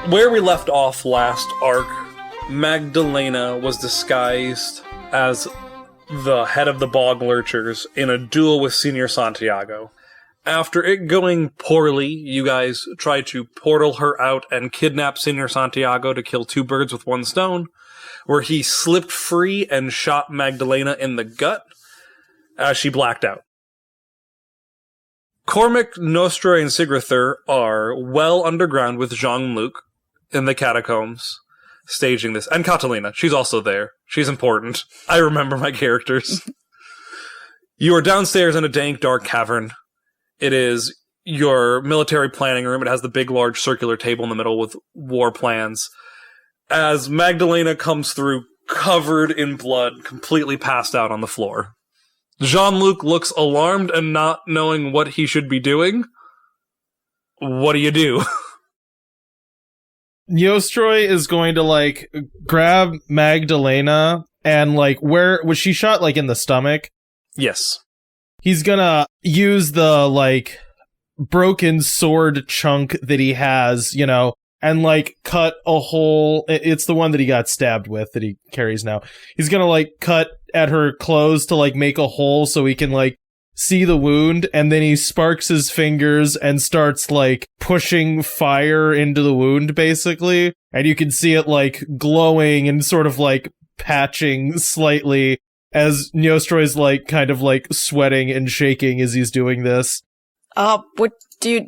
Where we left off last arc, Magdalena was disguised as the head of the Bog Lurchers in a duel with Senior Santiago. After it going poorly, you guys tried to portal her out and kidnap Senior Santiago to kill two birds with one stone, where he slipped free and shot Magdalena in the gut as she blacked out. Cormac, Nostra, and Sigrither are well underground with Jean-Luc in the catacombs, staging this. And Catalina, she's also there. She's important. I remember my characters. You are downstairs in a dank, dark cavern. It is your military planning room. It has the big, large circular table in the middle with war plans. As Magdalena comes through, covered in blood, completely passed out on the floor. Jean-Luc looks alarmed and not knowing what he should be doing. What do you do? Neostroy is going to, grab Magdalena and, where was she shot, in the stomach? Yes. He's gonna use the, broken sword chunk that he has, and, cut a hole. It's the one that he got stabbed with that he carries now. He's gonna, cut at her clothes to, make a hole so he can, see the wound, and then he sparks his fingers and starts, pushing fire into the wound, basically. And you can see it, glowing and sort of, patching slightly as Neostroy's, sweating and shaking as he's doing this. What do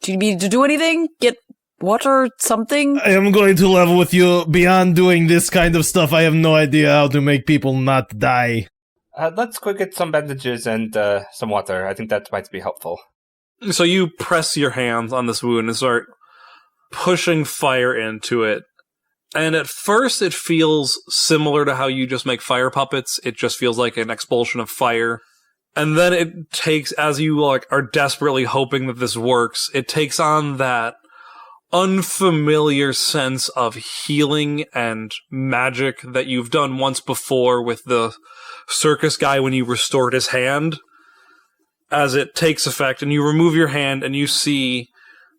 you need to do anything? Get water, something? I am going to level with you. Beyond doing this kind of stuff, I have no idea how to make people not die. Let's go get some bandages and some water. I think that might be helpful. So you press your hands on this wound and start pushing fire into it. And at first it feels similar to how you just make fire puppets. It just feels like an expulsion of fire. And then it takes, as you are desperately hoping that this works, it takes on that unfamiliar sense of healing and magic that you've done once before with the circus guy when you restored his hand. As it takes effect and you remove your hand and you see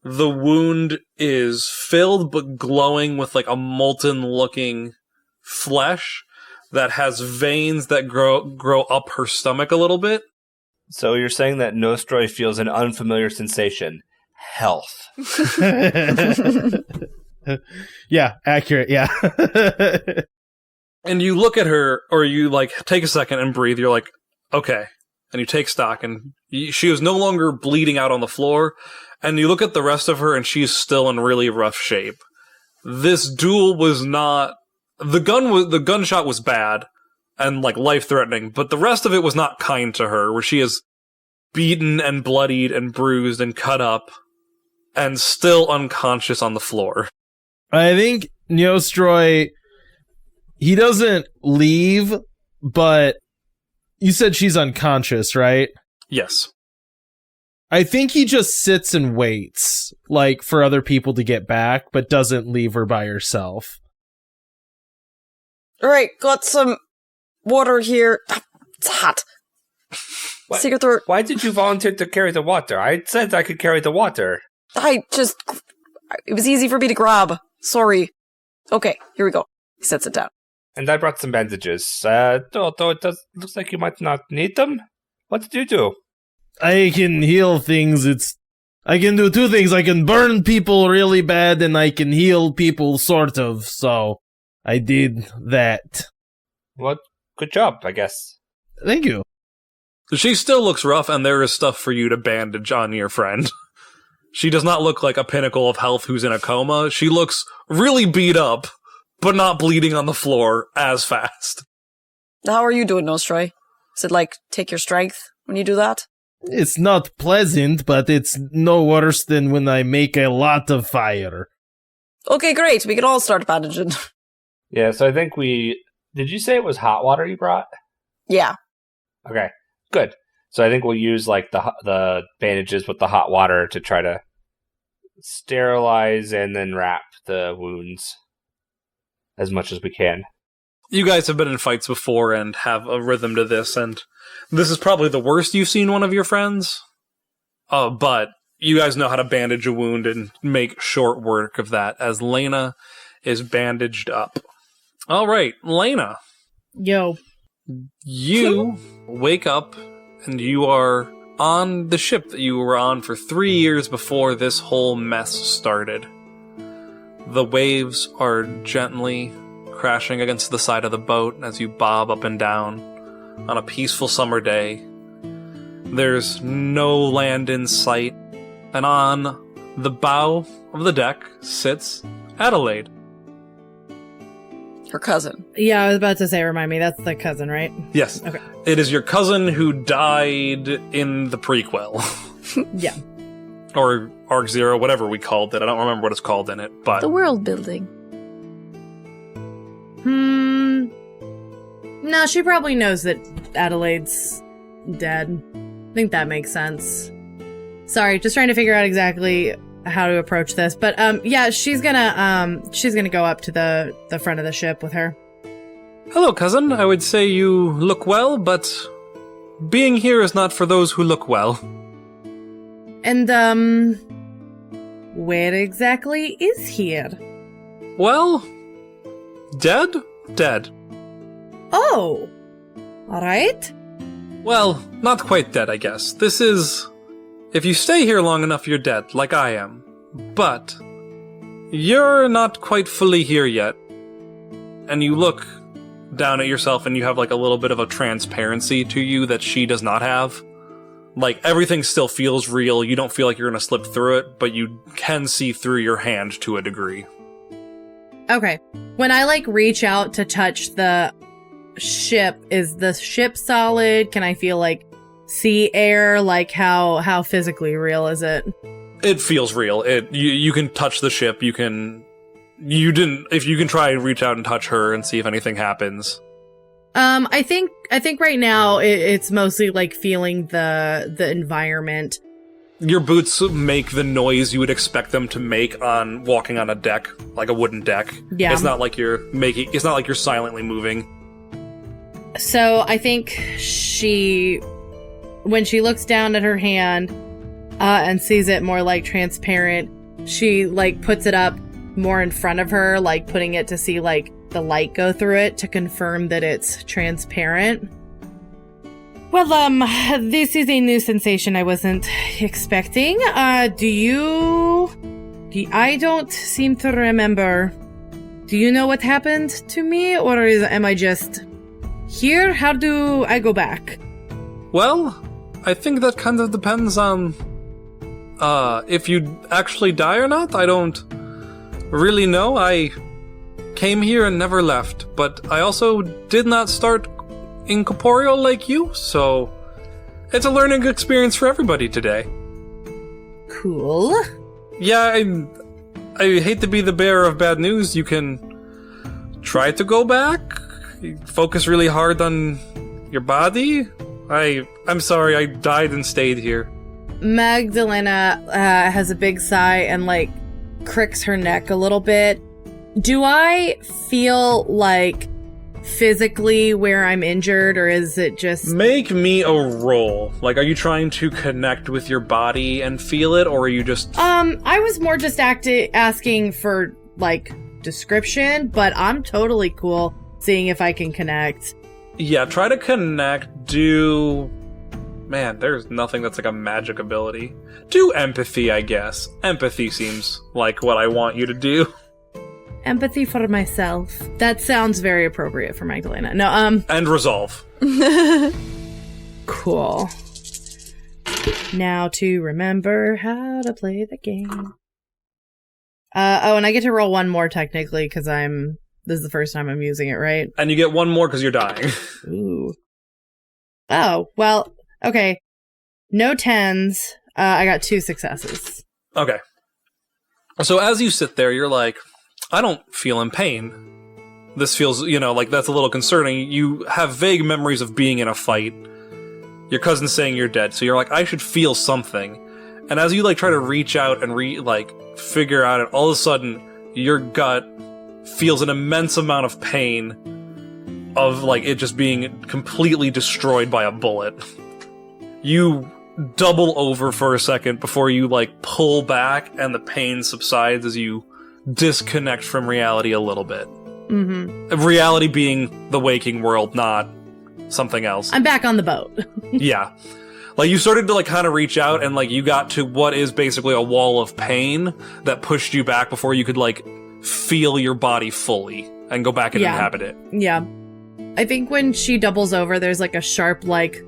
the wound is filled but glowing with a molten looking flesh that has veins that grow up her stomach a little bit. So you're saying that Nostroy feels an unfamiliar sensation. Health. Yeah, accurate, yeah. And you look at her, or you take a second and breathe, you're like, okay. And you take stock, and she is no longer bleeding out on the floor, and you look at the rest of her, and she's still in really rough shape. This duel was not... The gunshot was bad, and life-threatening, but the rest of it was not kind to her, where she is beaten and bloodied and bruised and cut up, and still unconscious on the floor. I think Neostroy, he doesn't leave, but you said she's unconscious, right? Yes. I think he just sits and waits, for other people to get back, but doesn't leave her by herself. Alright, got some water here. It's hot. Why did you volunteer to carry the water? I said I could carry the water. It was easy for me to grab. Sorry. Okay, here we go. He sets it down. And I brought some bandages. Although it looks like you might not need them. What did you do? I can heal things. I can do two things. I can burn people really bad, and I can heal people, sort of. So, I did that. Well, good job, I guess. Thank you. She still looks rough, and there is stuff for you to bandage on your friend. She does not look like a pinnacle of health who's in a coma. She looks really beat up, but not bleeding on the floor as fast. How are you doing, Nostroy? Is it take your strength when you do that? It's not pleasant, but it's no worse than when I make a lot of fire. Okay, great. We can all start bandaging. Yeah, so I think Did you say it was hot water you brought? Yeah. Okay, good. So I think we'll use the bandages with the hot water to try to sterilize and then wrap the wounds as much as we can. You guys have been in fights before and have a rhythm to this, and this is probably the worst you've seen one of your friends. But you guys know how to bandage a wound and make short work of that as Lena is bandaged up. All right, Lena. Yo. You wake up and you are on the ship that you were on for 3 years before this whole mess started. The waves are gently crashing against the side of the boat as you bob up and down on a peaceful summer day. There's no land in sight, and on the bow of the deck sits Adelaide. Her cousin. Yeah, I was about to say, remind me, that's the cousin, right? Yes. Okay. It is your cousin who died in the prequel. Yeah. Or Arc Zero, whatever we called it. I don't remember what it's called in it, but... The world building. No, she probably knows that Adelaide's dead. I think that makes sense. Sorry, just trying to figure out exactly how to approach this. But, yeah, she's gonna go up to the front of the ship with her. Hello, cousin. I would say you look well, but being here is not for those who look well. And, where exactly is here? Well, dead? Dead. Oh! Alright. Well, not quite dead, I guess. This is... If you stay here long enough, you're dead, like I am. But you're not quite fully here yet. And you look down at yourself and you have like a little bit of a transparency to you that she does not have. Like, everything still feels real. You don't feel like you're gonna slip through it, but you can see through your hand to a degree. Okay. When I, like, reach out to touch the ship, is the ship solid? Can I feel, like, sea air? Like, how physically real is it? It feels real. You can touch the ship. If you can try and reach out and touch her and see if anything happens. I think right now it's mostly like feeling the environment. Your boots make the noise you would expect them to make on walking on a deck, like a wooden deck. Yeah. It's not like you're silently moving. So I think when she looks down at her hand, and sees it more like transparent, she like puts it up more in front of her, like putting it to see like the light go through it to confirm that it's transparent. Well, this is a new sensation I wasn't expecting. I don't seem to remember. Do you know what happened to me, or am I just here? How do I go back? Well, I think that kind of depends on if you actually die or not. I don't really know. I came here and never left, but I also did not start incorporeal like you, so it's a learning experience for everybody today. Cool. Yeah, I hate to be the bearer of bad news. You can try to go back, focus really hard on your body. I'm sorry, I died and stayed here. Magdalena has a big sigh and like cricks her neck a little bit. Do I feel like physically where I'm injured, or is it just... Make me a roll. Like, are you trying to connect with your body and feel it, or are you just... I was more just asking for, like, description, but I'm totally cool seeing if I can connect. Yeah, try to connect. Man, there's nothing that's like a magic ability. Do empathy, I guess. Empathy seems like what I want you to do. Empathy for myself. That sounds very appropriate for Magdalena. No, And resolve. Cool. Now to remember how to play the game. And I get to roll one more technically because this is the first time I'm using it, right? And you get one more because you're dying. Ooh. Oh, well, okay. No 10s. I got 2 successes. Okay. So as you sit there, you're like, I don't feel in pain. This feels, like that's a little concerning. You have vague memories of being in a fight. Your cousin's saying you're dead, so you're like, I should feel something. And as you try to reach out and figure out it, all of a sudden, your gut feels an immense amount of pain of it just being completely destroyed by a bullet. You double over for a second before you, like, pull back and the pain subsides as you disconnect from reality a little bit. Mm-hmm. Reality being the waking world, not something else. I'm back on the boat. Yeah. Like, you started to, like, kind of reach out and, like, you got to what is basically a wall of pain that pushed you back before you could, like, feel your body fully and go back and inhabit it. Yeah. I think when she doubles over, there's, like, a sharp, like,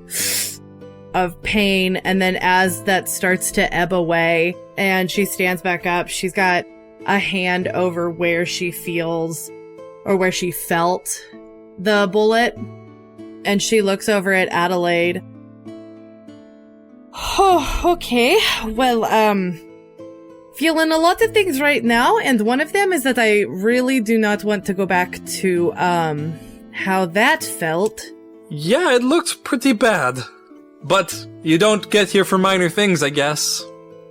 of pain, and then as that starts to ebb away and she stands back up, she's got a hand over where she feels, or where she felt the bullet, and she looks over at Adelaide. Oh, okay. Well, feeling a lot of things right now, and one of them is that I really do not want to go back to, how that felt. Yeah, it looked pretty bad. But you don't get here for minor things, I guess.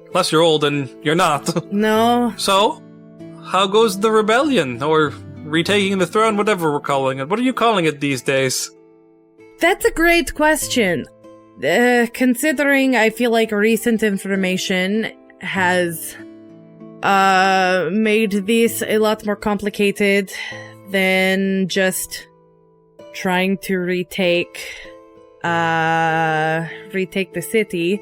Unless you're old and you're not. No. So, how goes the rebellion? Or retaking the throne, whatever we're calling it. What are you calling it these days? That's a great question. Considering I feel like recent information has made this a lot more complicated than just trying to retake the city.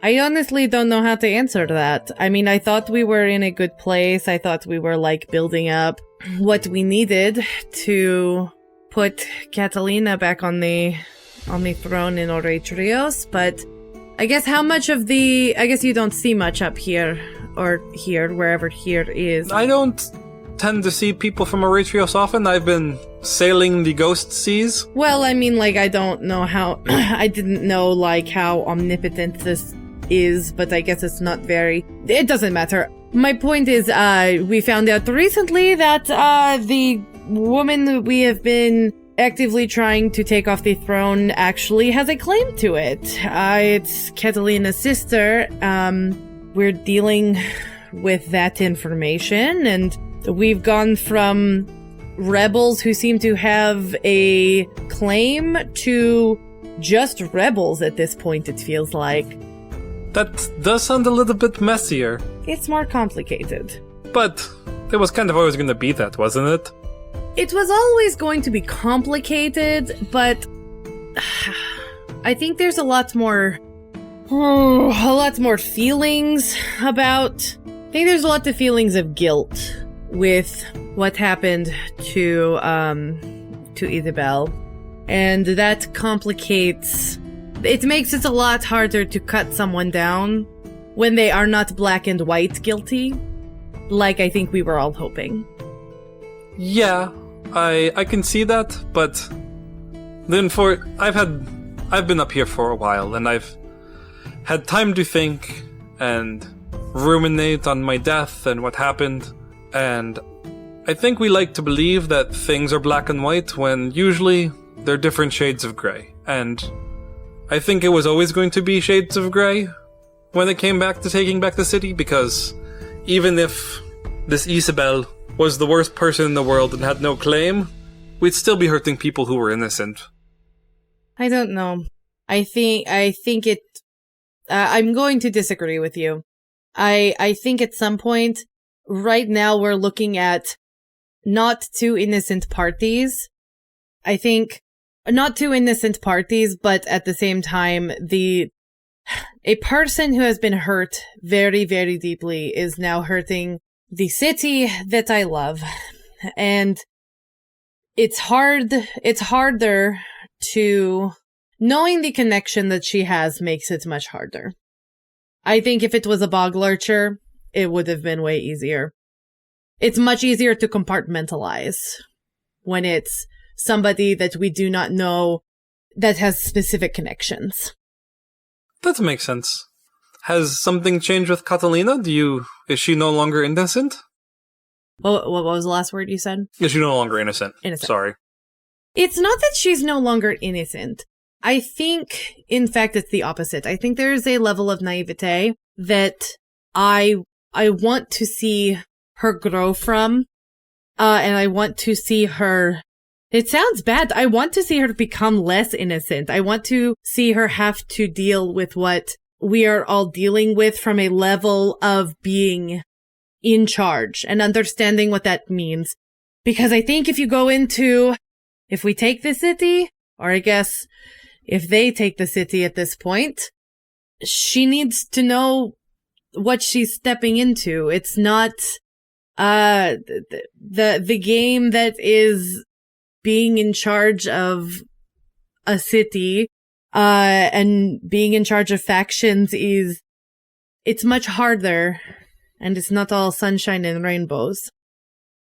I honestly don't know how to answer that. I mean, I thought we were in a good place. I thought we were, like, building up what we needed to put Catalina back on the throne in Orétrios, but I guess I guess you don't see much up here, or here, wherever here is. I don't tend to see people from Orétrios often. I've been sailing the ghost seas. Well, I mean, like, I don't know how, I didn't know, like, how omnipotent this is, but I guess it's not it doesn't matter. My point is, we found out recently that, the woman we have been actively trying to take off the throne actually has a claim to it. It's Catalina's sister. We're dealing with that information, and we've gone from rebels who seem to have a claim to just rebels at this point, it feels like. That does sound a little bit messier. It's more complicated. But it was kind of always going to be that, wasn't it? It was always going to be complicated, but I think there's a lot more feelings about. I think there's a lot of feelings of guilt with what happened to Isabel, and that complicates. It makes it a lot harder to cut someone down when they are not black and white guilty, like I think we were all hoping. Yeah, I can see that, but then I've been up here for a while, and I've had time to think and ruminate on my death and what happened, and I think we like to believe that things are black and white when usually they're different shades of grey, and I think it was always going to be shades of grey when it came back to taking back the city, because even if this Isabel was the worst person in the world and had no claim, we'd still be hurting people who were innocent. I don't know. I think it. I'm going to disagree with you. I think at some point, right now we're looking at not two innocent parties. I think not two innocent parties, but at the same time, a person who has been hurt very, very deeply is now hurting the city that I love. And it's harder to, knowing the connection that she has makes it much harder. I think if it was a bog lurcher, it would have been way easier. It's much easier to compartmentalize when it's somebody that we do not know that has specific connections. That makes sense. Has something changed with Catalina? Is she no longer innocent? What was the last word you said? Is she no longer innocent? Innocent. Sorry. It's not that she's no longer innocent. I think, in fact, it's the opposite. I think there is a level of naivete that I want to see her grow from, and I want to see her It sounds bad. I want to see her become less innocent. I want to see her have to deal with what we are all dealing with from a level of being in charge and understanding what that means. Because I think if we take the city, or I guess if they take the city at this point, she needs to know what she's stepping into. It's not the game that is being in charge of a city and being in charge of factions it's much harder, and it's not all sunshine and rainbows.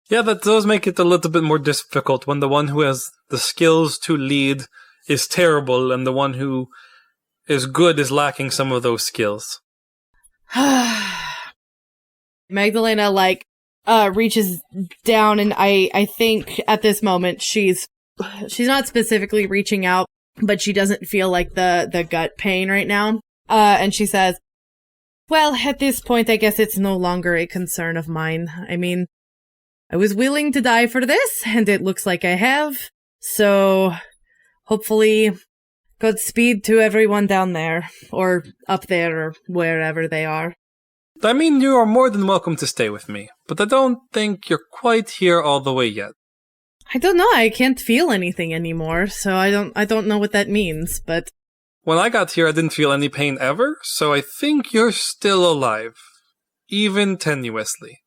Yeah, that does make it a little bit more difficult when the one who has the skills to lead is terrible and the one who is good is lacking some of those skills. Magdalena, reaches down, and I think at this moment she's not specifically reaching out, but she doesn't feel like the gut pain right now. And she says, well, at this point, I guess it's no longer a concern of mine. I mean, I was willing to die for this, and it looks like I have. So, hopefully, Godspeed to everyone down there, or up there, or wherever they are. I mean, you are more than welcome to stay with me, but I don't think you're quite here all the way yet. I don't know, I can't feel anything anymore, so I don't know what that means, but... When I got here, I didn't feel any pain ever, so I think you're still alive. Even tenuously.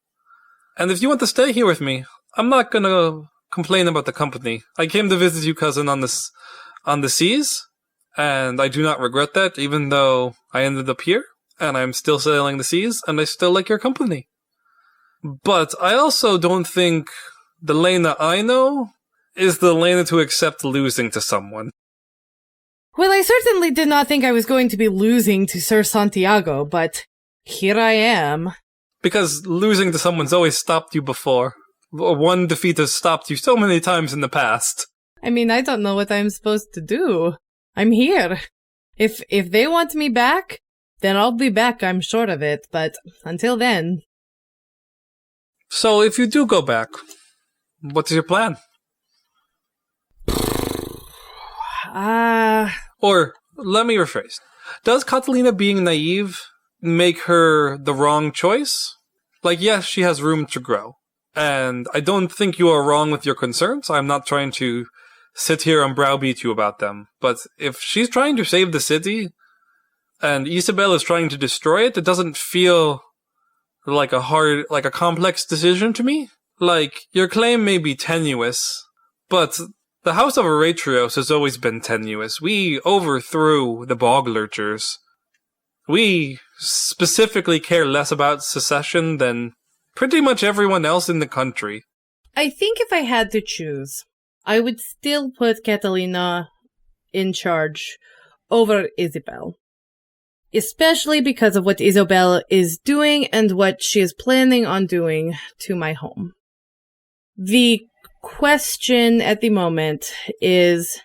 And if you want to stay here with me, I'm not gonna complain about the company. I came to visit you, cousin, on the seas, and I do not regret that, even though I ended up here, and I'm still sailing the seas, and I still like your company. But I also don't think the Lena I know is the Lena to accept losing to someone. Well, I certainly did not think I was going to be losing to Sir Santiago, but here I am. Because losing to someone's always stopped you before. One defeat has stopped you so many times in the past. I mean, I don't know what I'm supposed to do. I'm here. If they want me back, then I'll be back, I'm sure of it, but until then... So, if you do go back, what's your plan? Or, let me rephrase. Does Catalina being naive make her the wrong choice? Like, yes, she has room to grow. And I don't think you are wrong with your concerns. I'm not trying to sit here and browbeat you about them. But if she's trying to save the city, and Isabel is trying to destroy it, it doesn't feel like a complex decision to me. Like, your claim may be tenuous, but the House of Orétrios has always been tenuous. We overthrew the Bog Lurchers. We specifically care less about secession than pretty much everyone else in the country. I think if I had to choose, I would still put Catalina in charge over Isabel. Especially because of what Isabel is doing and what she is planning on doing to my home. The question at the moment is,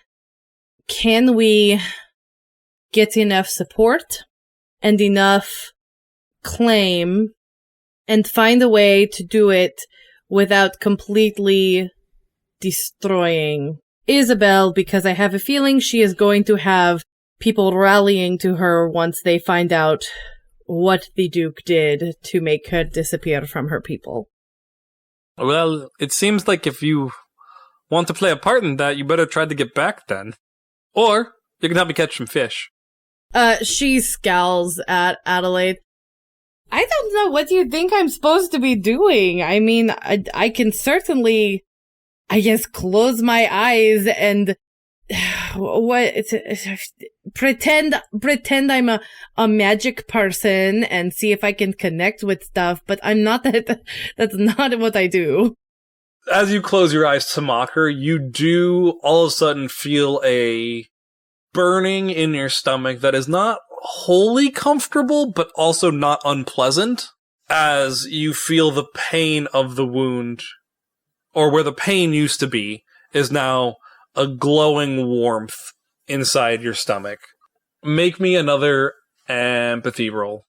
can we get enough support and enough claim and find a way to do it without completely destroying Isabel, because I have a feeling she is going to have people rallying to her once they find out what the Duke did to make her disappear from her people. Well, it seems like if you want to play a part in that, you better try to get back then. Or, you can help me catch some fish. She scowls at Adelaide. I don't know, what do you think I'm supposed to be doing? I mean, I can certainly, I guess, close my eyes and pretend I'm a magic person and see if I can connect with stuff, but I'm not that's not what I do. As you close your eyes to mock her, you do all of a sudden feel a burning in your stomach that is not wholly comfortable, but also not unpleasant, as you feel the pain of the wound, or where the pain used to be, is now a glowing warmth inside your stomach. Make me another empathy roll.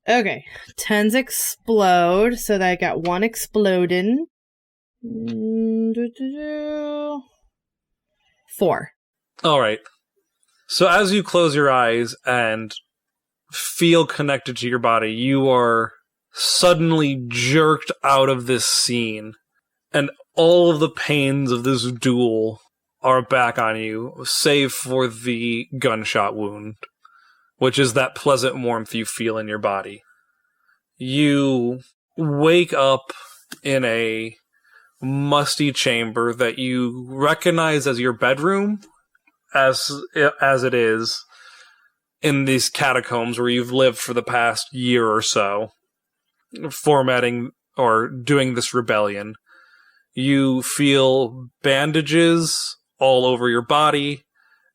Okay, 10s explode, so that I got one exploding. 4. All right. So as you close your eyes and feel connected to your body, you are suddenly jerked out of this scene, and all of the pains of this duel are back on you, save for the gunshot wound, which is that pleasant warmth you feel in your body. You wake up in a musty chamber that you recognize as your bedroom, as it is in these catacombs where you've lived for the past year or so, formatting or doing this rebellion. You feel bandages all over your body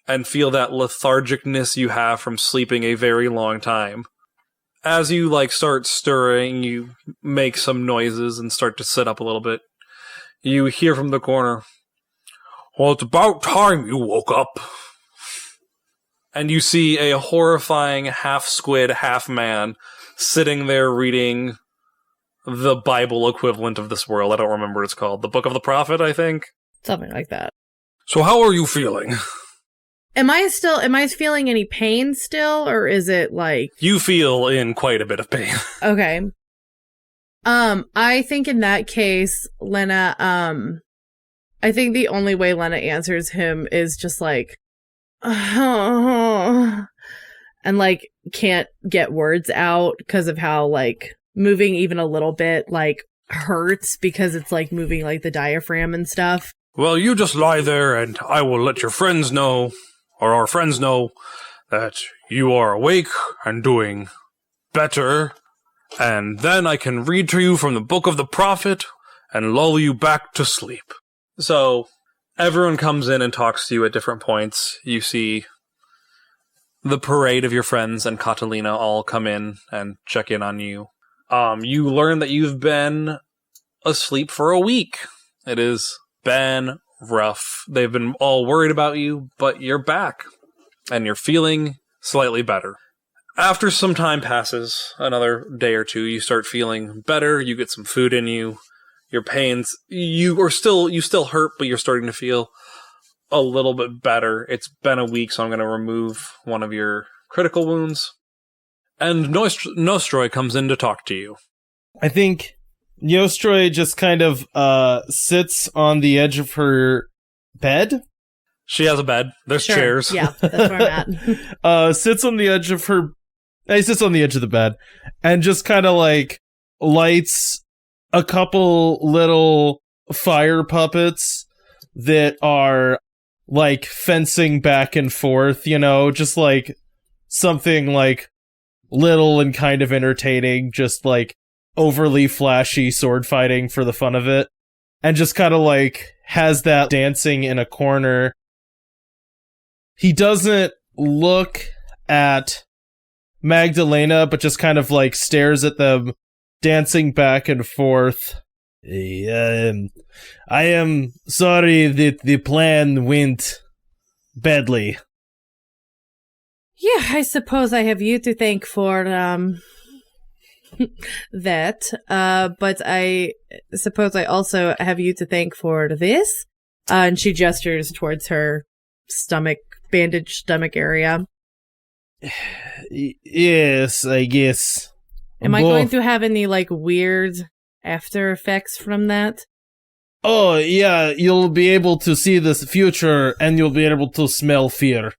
and feel that lethargicness you have from sleeping a very long time. As you start stirring, you make some noises and start to sit up a little bit. You hear from the corner, "Well, it's about time you woke up." And you see a horrifying half squid, half man sitting there reading the Bible equivalent of this world. I don't remember what it's called. The Book of the Prophet, I think? Something like that. "So how are you feeling?" Am I feeling any pain still, or is it You feel in quite a bit of pain. Okay. I think in that case, Lena, I think the only way Lena answers him is just and can't get words out because of how moving even a little bit hurts because it's moving the diaphragm and stuff. "Well, you just lie there and I will let your friends know, or our friends know, that you are awake and doing better, and then I can read to you from the Book of the Prophet and lull you back to sleep." So, everyone comes in and talks to you at different points. You see the parade of your friends and Catalina all come in and check in on you. You learn that you've been asleep for a week. It has been rough. They've been all worried about you, but you're back, and you're feeling slightly better. After some time passes, another day or two, you start feeling better, you get some food in you, your pains, you still hurt, but you're starting to feel a little bit better. It's been a week, so I'm going to remove one of your critical wounds. And Nostroy comes in to talk to you. I think Nostroy just kind of sits on the edge of her bed. She has a bed. There's Sure. chairs. Yeah, that's where I'm at. Sits on the edge of her... He sits on the edge of the bed and just kind of lights a couple little fire puppets that are fencing back and forth, just something little and kind of entertaining, just overly flashy sword fighting for the fun of it, and just kind of has that dancing in a corner. He doesn't look at Magdalena, but just kind of stares at them dancing back and forth. I am sorry that the plan went badly. Yeah, I suppose I have you to thank for that. But I suppose I also have you to thank for this. And she gestures towards her bandaged stomach area. Yes, I guess. Am I going to have any weird after effects from that? Oh, yeah, you'll be able to see the future and you'll be able to smell fear.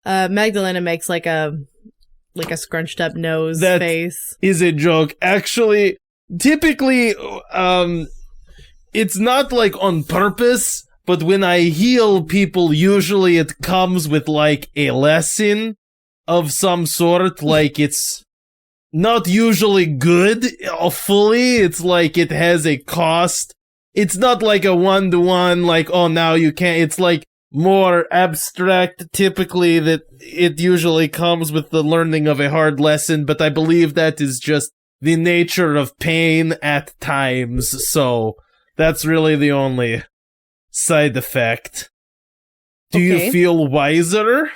Magdalena makes a scrunched up nose face. Is a joke. Actually, typically, it's not on purpose, but when I heal people, usually it comes with a lesson of some sort. It's not usually good fully. It's it has a cost. It's not a one-to-one, oh, now you can't. It's more abstract, typically, that it usually comes with the learning of a hard lesson, but I believe that is just the nature of pain at times, so that's really the only side effect. Do you feel wiser?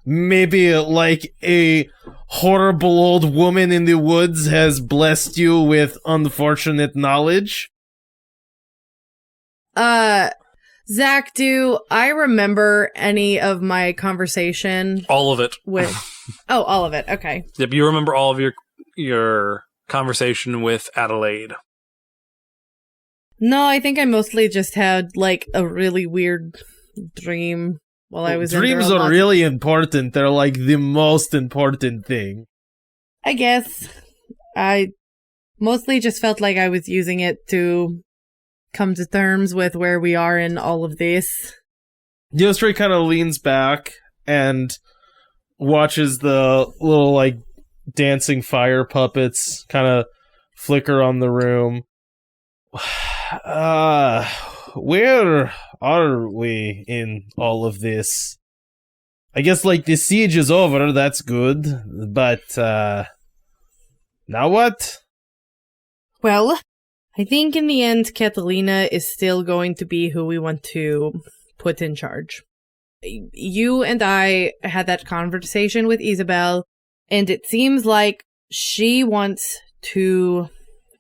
Maybe a horrible old woman in the woods has blessed you with unfortunate knowledge? Zach, do I remember any of my conversation All of it. with... Oh, all of it. Okay. Yep, you remember all of your conversation with Adelaide. No, I think I mostly just had, like, a really weird dream while I was in there. Dreams are really important. They're like the most important thing. I guess. I mostly just felt like I was using it to come to terms with where we are in all of this. Yostri kind of leans back and watches the little, like, dancing fire puppets kind of flicker on the room. Where are we in all of this? I guess, like, the siege is over, that's good, but, now what? Well, I think in the end, Catalina is still going to be who we want to put in charge. You and I had that conversation with Isabel, and it seems like she wants to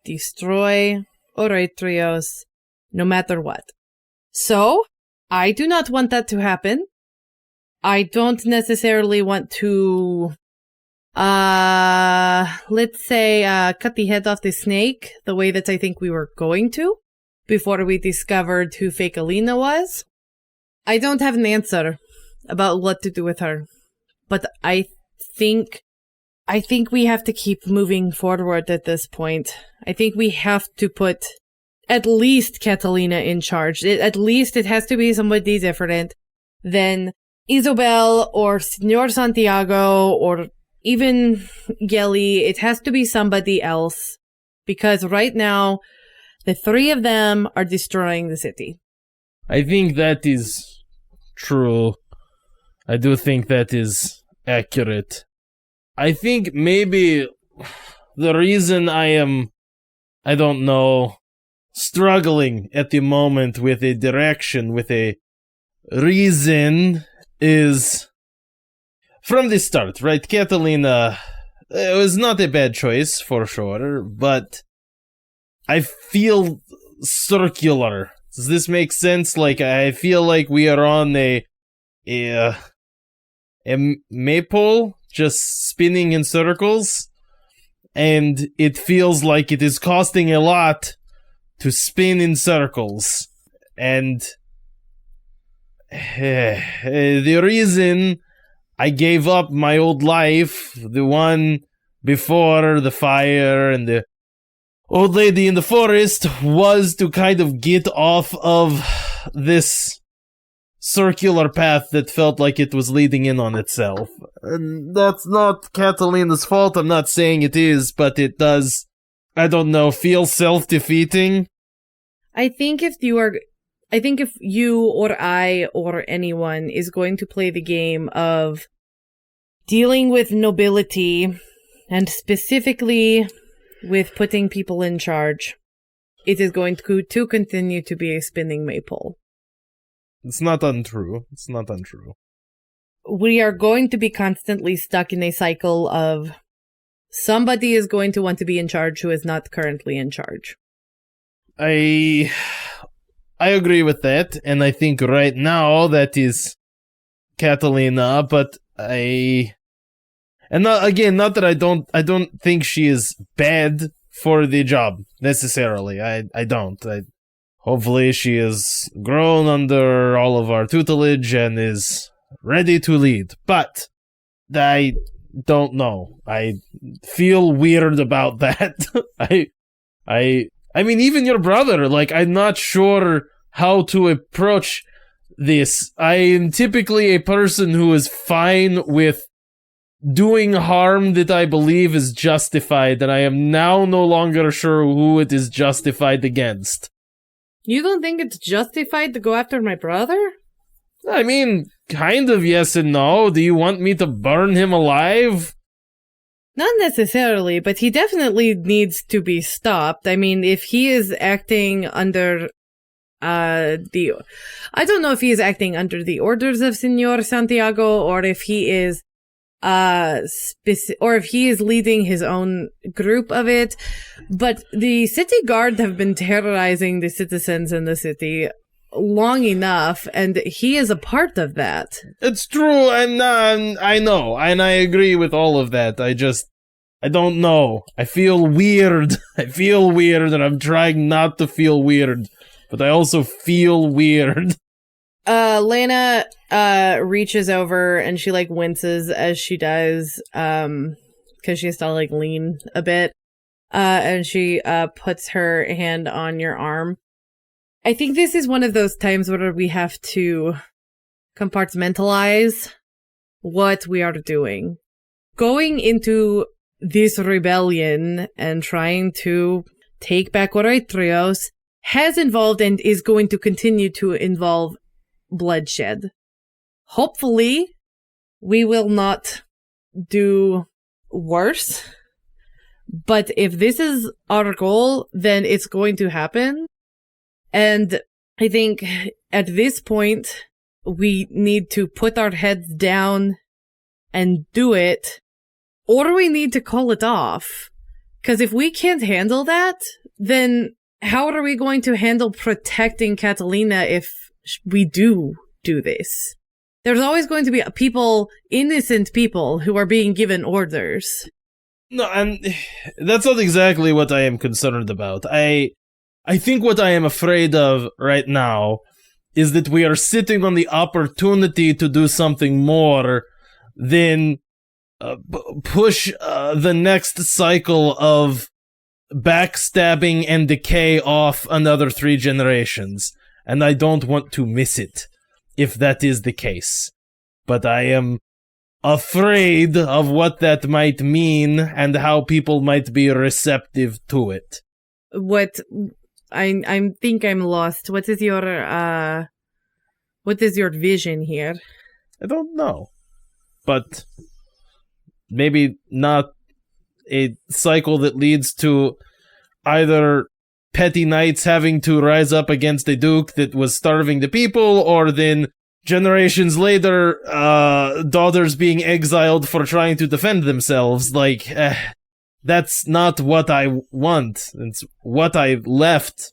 destroy Orétrios no matter what. So, I do not want that to happen. I don't necessarily want to, let's say, cut the head off the snake the way that I think we were going to before we discovered who fake Alina was. I don't have an answer about what to do with her, but I think we have to keep moving forward at this point. I think we have to put at least Catalina in charge. At least it has to be somebody different than Isabel or Senor Santiago or even Gelly. It has to be somebody else because right now the three of them are destroying the city. I think that is true. I do think that is accurate. I think maybe the reason I don't know, struggling at the moment with a direction, with a reason is from the start, right? Catalina, it was not a bad choice for sure, but I feel circular. Does this make sense? Like, I feel like we are on a maypole just spinning in circles, and it feels like it is costing a lot to spin in circles. And the reason I gave up my old life, the one before the fire and the old lady in the forest, was to kind of get off of this circular path that felt like it was leading in on itself. And that's not Catalina's fault, I'm not saying it is, but it does, I don't know, feel self-defeating. I think if you or I or anyone is going to play the game of dealing with nobility and specifically with putting people in charge, it is going to continue to be a spinning maypole. It's not untrue. It's not untrue. We are going to be constantly stuck in a cycle of somebody is going to want to be in charge who is not currently in charge. I agree with that, and I think right now that is Catalina, but not that I don't think she is bad for the job necessarily. I don't. Hopefully she has grown under all of our tutelage and is ready to lead. But I don't know. I feel weird about that. I mean, even your brother, like, I'm not sure how to approach this. I am typically a person who is fine with doing harm that I believe is justified, and I am now no longer sure who it is justified against. You don't think it's justified to go after my brother? I mean, kind of yes and no. Do you want me to burn him alive? Not necessarily, but he definitely needs to be stopped. I mean, if he is acting under I don't know if he is acting under the orders of Senor Santiago or if he is or if he is leading his own group of it. But the city guard have been terrorizing the citizens in the city long enough, and he is a part of that. It's true, and I know, and I agree with all of that. I don't know. I feel weird. And I'm trying not to feel weird, but I also feel weird. Lena reaches over and she like winces as she does, because she's still like lean a bit. And she puts her hand on your arm. I think this is one of those times where we have to compartmentalize what we are doing. Going into this rebellion and trying to take back Orétrios has involved and is going to continue to involve bloodshed. Hopefully, we will not do worse. But if this is our goal, then it's going to happen. And I think at this point, we need to put our heads down and do it, or we need to call it off. Because if we can't handle that, then how are we going to handle protecting Catalina if we do this? There's always going to be people, innocent people, who are being given orders. No, and that's not exactly what I am concerned about. I think what I am afraid of right now is that we are sitting on the opportunity to do something more than push the next cycle of backstabbing and decay off another 3 generations. And I don't want to miss it, if that is the case. But I am afraid of what that might mean and how people might be receptive to it. What I think I'm lost. What is your vision here? I don't know. But maybe not a cycle that leads to either petty knights having to rise up against a duke that was starving the people, or then generations later, daughters being exiled for trying to defend themselves. That's not what I want. It's what I left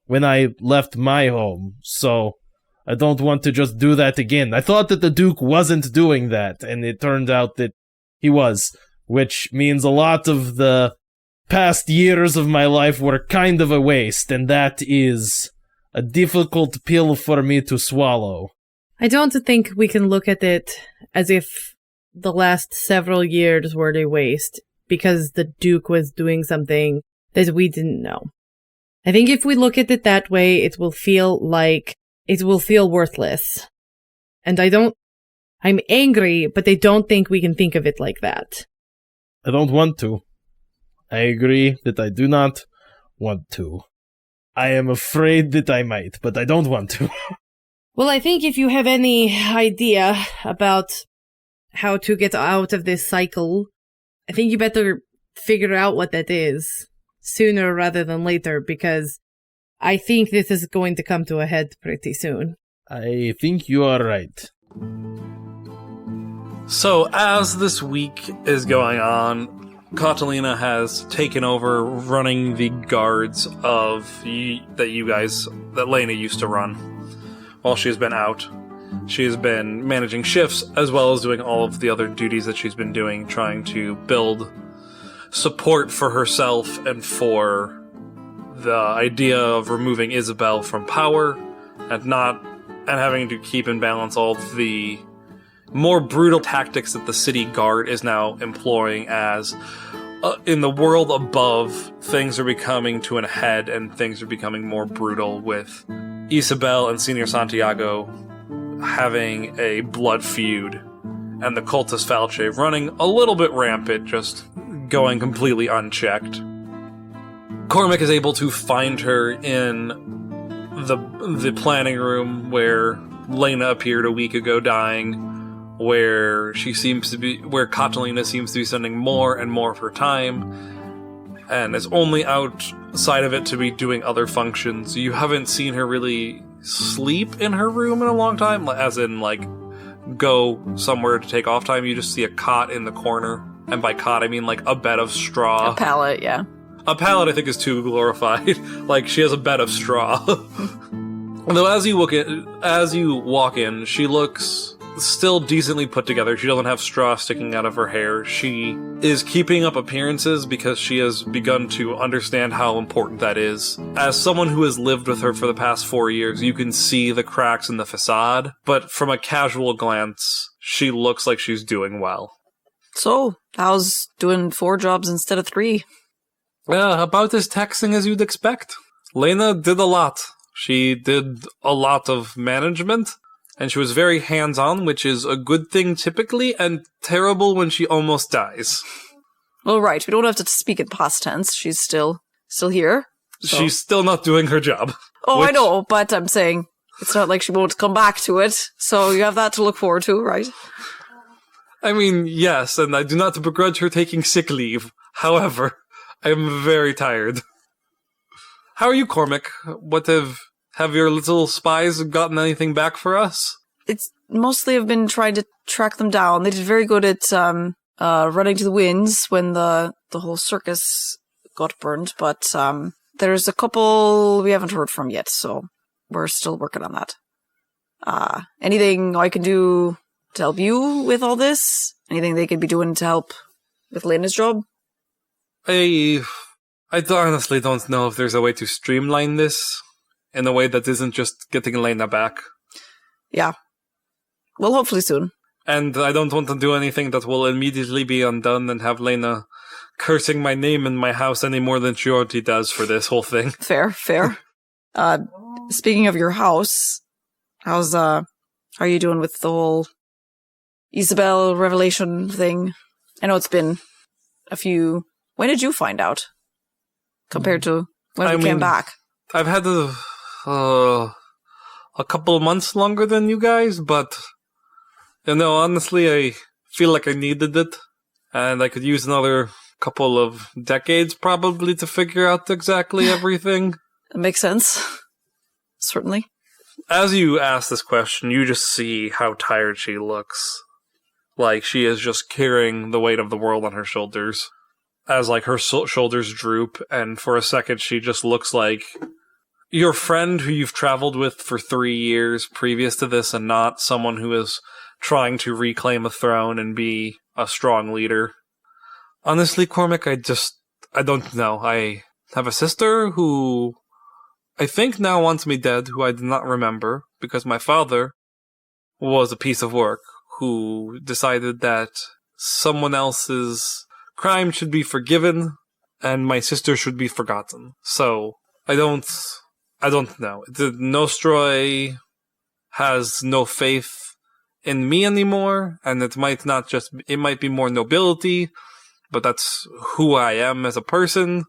when I left my home. So I don't want to just do that again. I thought that the Duke wasn't doing that, and it turned out that he was, which means a lot of the past years of my life were kind of a waste, and that is a difficult pill for me to swallow. I don't think we can look at it as if the last several years were a waste because the Duke was doing something that we didn't know. I think if we look at it that way, it will feel worthless. And I'm angry, but I don't think we can think of it like that. I don't want to. I agree that I do not want to. I am afraid that I might, but I don't want to. Well, I think if you have any idea about how to get out of this cycle, I think you better figure out what that is sooner rather than later, because I think this is going to come to a head pretty soon. I think you are right. So, as this week is going on, Catalina has taken over running the guards that Lena used to run while she's been out. She's been managing shifts as well as doing all of the other duties that she's been doing, trying to build support for herself and for the idea of removing Isabel from power and having to keep in balance all of the more brutal tactics that the city guard is now employing as in the world above, things are becoming to a head and things are becoming more brutal with Isabel and Senior Santiago having a blood feud and the cultist Falche running a little bit rampant, just going completely unchecked. Cormac is able to find her in the planning room where Lena appeared a week ago dying, where Catalina seems to be spending more and more of her time, and is only outside of it to be doing other functions. You haven't seen her really sleep in her room in a long time, as in, go somewhere to take off time. You just see a cot in the corner, and by cot I mean, a bed of straw. A pallet, yeah. A pallet, I think, is too glorified. She has a bed of straw. Though as you walk in, she looks still decently put together. She doesn't have straw sticking out of her hair. She is keeping up appearances because she has begun to understand how important that is. As someone who has lived with her for the past 4 years, you can see the cracks in the facade, but from a casual glance, she looks like she's doing well. So, how's doing 4 jobs instead of 3? Yeah, about as taxing as you'd expect. Lena did a lot. She did a lot of management, and she was very hands-on, which is a good thing typically, and terrible when she almost dies. Well, right, we don't have to speak in past tense. She's still here. So. She's still not doing her job. Oh, I know, but I'm saying it's not like she won't come back to it, so you have that to look forward to, right? I mean, yes, and I do not begrudge her taking sick leave. However, I am very tired. How are you, Cormac? What have your little spies gotten anything back for us? It's mostly have been trying to track them down. They did very good at running to the winds when the whole circus got burned, but there's a couple we haven't heard from yet, so we're still working on that. Anything I can do to help you with all this? Anything they could be doing to help with Lena's job? I honestly don't know if there's a way to streamline this in a way that isn't just getting Lena back. Yeah. Well, hopefully soon. And I don't want to do anything that will immediately be undone and have Lena cursing my name in my house any more than she already does for this whole thing. Fair. Speaking of your house, how are you doing with the whole Isabel revelation thing? I know it's been a few... When did you find out? Compared to when we came back? I've had a couple of months longer than you guys, but honestly, I feel like I needed it, and I could use another couple of decades probably to figure out exactly everything. That makes sense. Certainly. As you ask this question, you just see how tired she looks. Like she is just carrying the weight of the world on her shoulders. As like her shoulders droop, and for a second she just looks like your friend who you've traveled with for 3 years previous to this, and not someone who is trying to reclaim a throne and be a strong leader. Honestly, Cormac, I don't know. I have a sister who I think now wants me dead, who I do not remember, because my father was a piece of work who decided that someone else's crime should be forgiven, and my sister should be forgotten. So, I don't know. The Nostroi has no faith in me anymore, and it might be more nobility, but that's who I am as a person,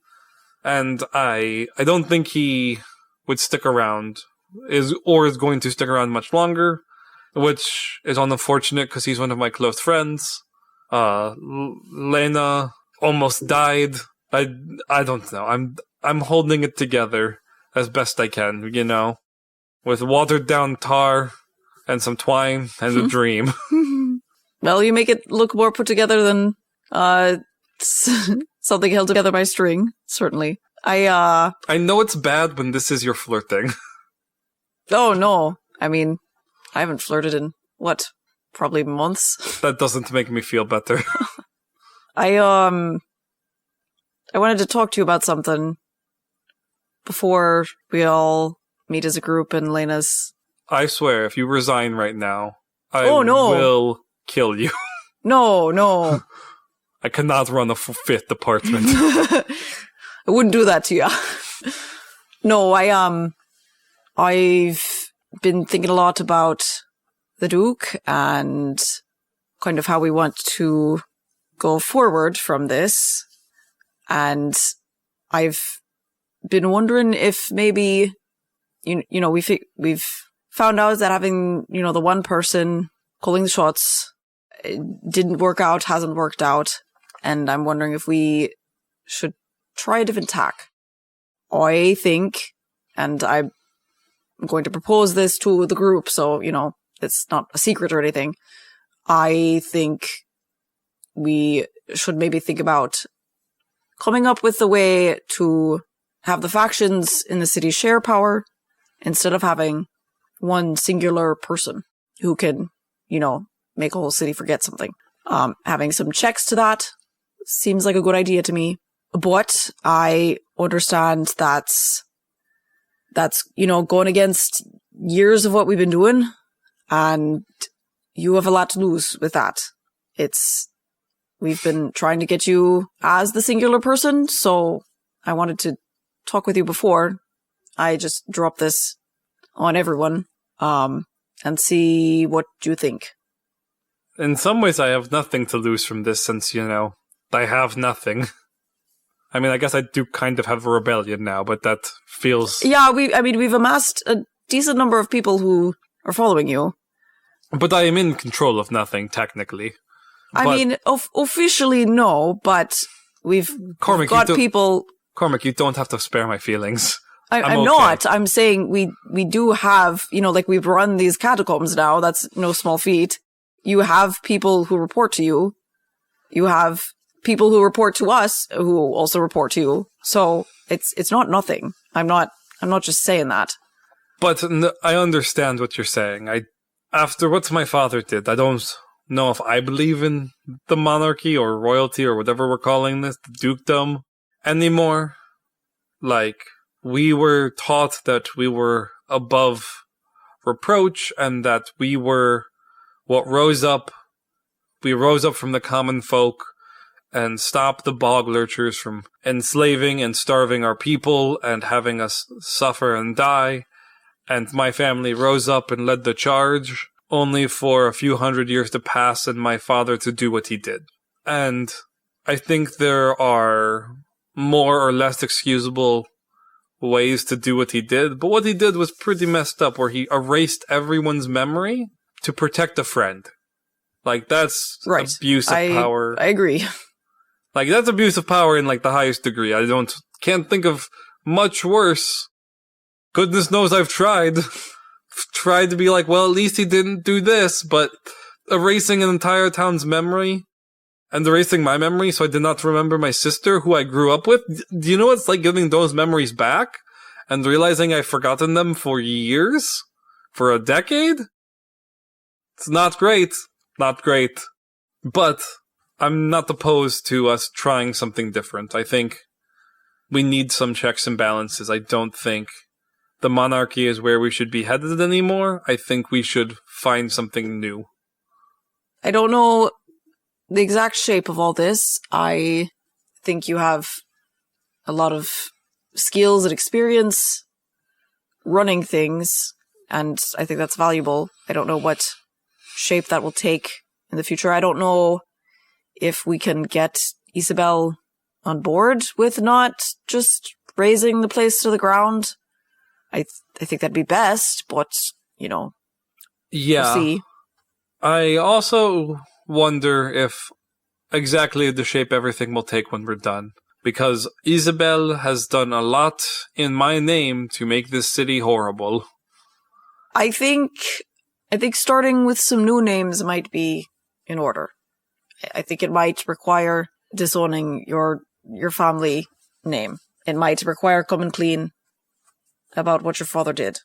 and I don't think he would stick around, is going to stick around much longer, which is unfortunate because he's one of my close friends. Lena almost died. I don't know. I'm holding it together as best I can, with watered down tar and some twine and a dream. Well, you make it look more put together than something held together by string, certainly. I know it's bad when this is your flirting. Oh, no. I mean, I haven't flirted in, probably months. That doesn't make me feel better. I wanted to talk to you about something before we all meet as a group in Lena's... I swear, if you resign right now, I no. will kill you. No. I cannot run a fifth department. I wouldn't do that to you. No, I've been thinking a lot about the Duke and kind of how we want to go forward from this. And I've been wondering if maybe, we've found out that having, the one person calling the shots hasn't worked out. And I'm wondering if we should try a different tack. I think, and I'm going to propose this to the group, so, it's not a secret or anything. I think we should maybe think about coming up with a way to have the factions in the city share power instead of having one singular person who can, make a whole city forget something. Having some checks to that seems like a good idea to me. But I understand that's going against years of what we've been doing, and you have a lot to lose with that. We've been trying to get you as the singular person, so I wanted to talk with you before I just drop this on everyone, and see what you think. In some ways, I have nothing to lose from this since, I have nothing. I mean, I guess I do kind of have a rebellion now, but that feels... Yeah, we've amassed a decent number of people who are following you. But I am in control of nothing, technically. Officially, no, but we've got people... Cormac, you don't have to spare my feelings. I'm okay. not. I'm saying we do have, we've run these catacombs now. That's no small feat. You have people who report to you. You have people who report to us who also report to you. So it's not nothing. I'm not just saying that. But I understand what you're saying. After what my father did, I don't know if I believe in the monarchy or royalty or whatever we're calling this, the dukedom, anymore. We were taught that we were above reproach and that we were what rose up. We rose up from the common folk and stopped the bog lurchers from enslaving and starving our people and having us suffer and die. And my family rose up and led the charge, only for a few hundred years to pass and my father to do what he did. And I think there are more or less excusable ways to do what he did, but what he did was pretty messed up, where he erased everyone's memory to protect a friend. That's right. Abuse of power. I agree. That's abuse of power in the highest degree. Can't think of much worse. Goodness knows I've tried to be well, at least he didn't do this, but erasing an entire town's memory and erasing my memory so I did not remember my sister who I grew up with. Do you know what it's like getting those memories back and realizing I've forgotten them for years? For a decade? It's not great. Not great. But I'm not opposed to us trying something different. I think we need some checks and balances. I don't think the monarchy is where we should be headed anymore. I think we should find something new. I don't know the exact shape of all this. I think you have a lot of skills and experience running things, and I think that's valuable. I don't know what shape that will take in the future. I don't know if we can get Isabel on board with not just razing the place to the ground. I think that'd be best, but, Yeah. We'll see. I also wonder if exactly the shape everything will take when we're done. Because Isabel has done a lot in my name to make this city horrible. I think starting with some new names might be in order. I think it might require disowning your family name. It might require coming clean about what your father did.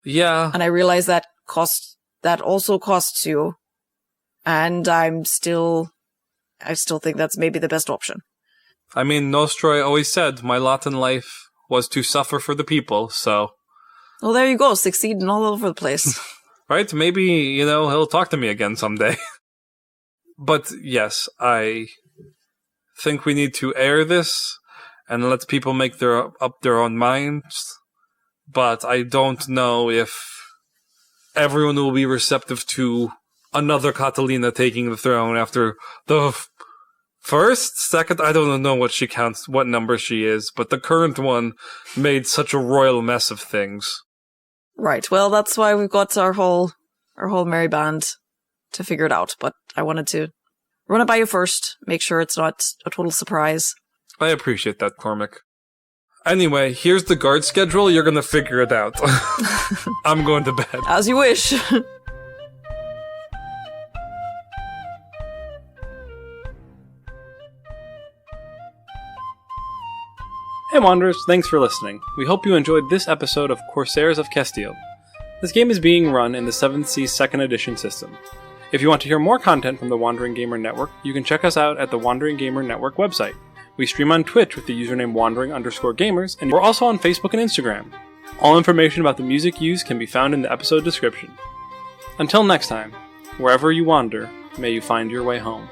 Yeah. And I realize that also costs you. And I still think that's maybe the best option. I mean, Nostroi always said my lot in life was to suffer for the people, so... Well, there you go, succeeding all over the place. Right? Maybe, he'll talk to me again someday. But yes, I think we need to air this and let people make up their own minds. But I don't know if everyone will be receptive to another Catalina taking the throne after the second, I don't know what number she is, but the current one made such a royal mess of things. Right, well, that's why we've got our whole merry band to figure it out, but I wanted to run it by you first, make sure it's not a total surprise. I appreciate that, Cormac. Anyway, here's the guard schedule, you're gonna figure it out. I'm going to bed. As you wish. Hey Wanderers, thanks for listening. We hope you enjoyed this episode of Corsairs of Castille. This game is being run in the 7th Seas 2nd Edition system. If you want to hear more content from the Wandering Gamer Network, you can check us out at the Wandering Gamer Network website. We stream on Twitch with the username wandering_gamers, and we're also on Facebook and Instagram. All information about the music used can be found in the episode description. Until next time, wherever you wander, may you find your way home.